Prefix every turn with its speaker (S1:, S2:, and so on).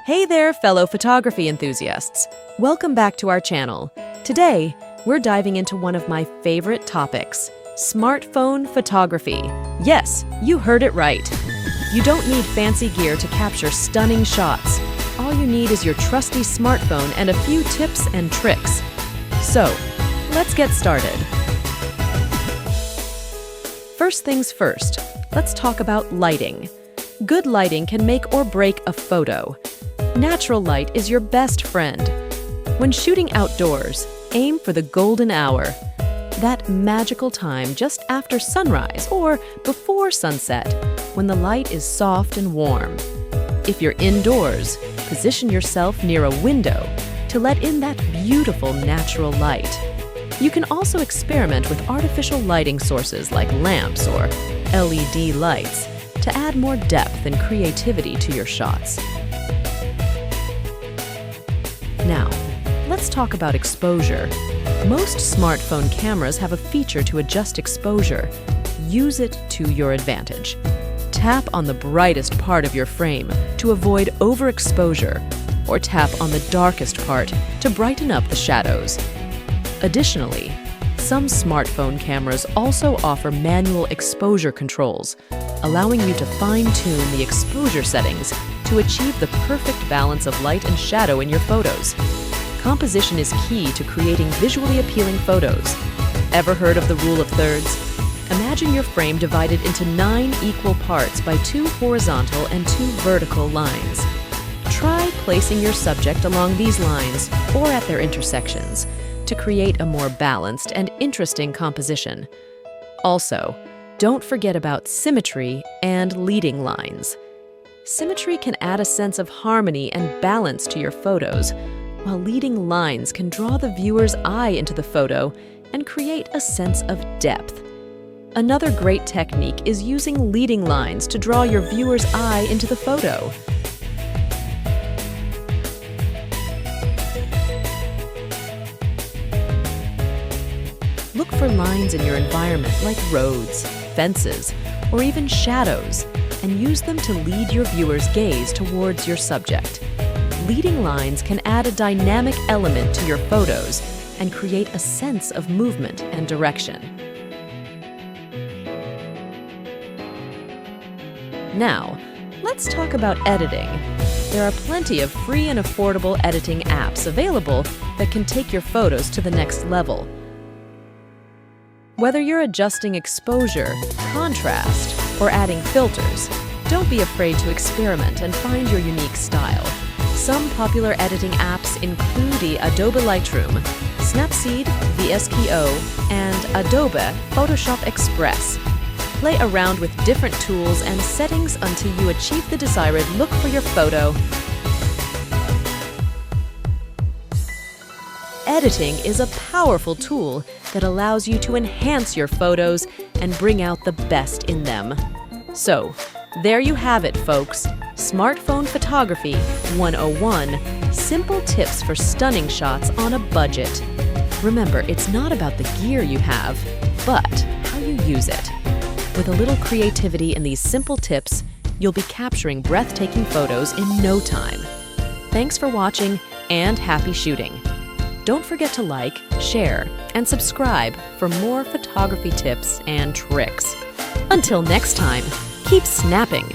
S1: Hey there, fellow photography enthusiasts. Welcome back to our channel. Today, we're diving into one of my favorite topics, smartphone photography. Yes, you heard it right. You don't need fancy gear to capture stunning shots. All you need is your trusty smartphone and a few tips and tricks. So, let's get started. First things first, let's talk about lighting. Good lighting can make or break a photo. Natural light is your best friend. When shooting outdoors, aim for the golden hour. That magical time just after sunrise or before sunset, when the light is soft and warm. If you're indoors, position yourself near a window to let in that beautiful natural light. You can also experiment with artificial lighting sources like lamps or LED lights to add more depth and creativity to your shots. Now, let's talk about exposure. Most smartphone cameras have a feature to adjust exposure. Use it to your advantage. Tap on the brightest part of your frame to avoid overexposure, or tap on the darkest part to brighten up the shadows. Additionally, some smartphone cameras also offer manual exposure controls, allowing you to fine-tune the exposure settings to achieve the perfect balance of light and shadow in your photos. Composition is key to creating visually appealing photos. Ever heard of the rule of thirds? Imagine your frame divided into 9 equal parts by 2 horizontal and 2 vertical lines. Try placing your subject along these lines or at their intersections to create a more balanced and interesting composition. Also, don't forget about symmetry and leading lines. Symmetry can add a sense of harmony and balance to your photos, while leading lines can draw the viewer's eye into the photo and create a sense of depth. Another great technique is using leading lines to draw your viewer's eye into the photo. Look for lines in your environment like roads, fences, or even shadows, and use them to lead your viewer's gaze towards your subject. Leading lines can add a dynamic element to your photos and create a sense of movement and direction. Now, let's talk about editing. There are plenty of free and affordable editing apps available that can take your photos to the next level. Whether you're adjusting exposure, contrast, or adding filters, don't be afraid to experiment and find your unique style. Some popular editing apps include the Adobe Lightroom, Snapseed, VSCO, and Adobe Photoshop Express. Play around with different tools and settings until you achieve the desired look for your photo. Editing is a powerful tool that allows you to enhance your photos and bring out the best in them. So, there you have it, folks. Smartphone Photography 101, simple tips for stunning shots on a budget. Remember, it's not about the gear you have, but how you use it. With a little creativity and these simple tips, you'll be capturing breathtaking photos in no time. Thanks for watching and happy shooting. Don't forget to like, share, and subscribe for more photography tips and tricks. Until next time, keep snapping!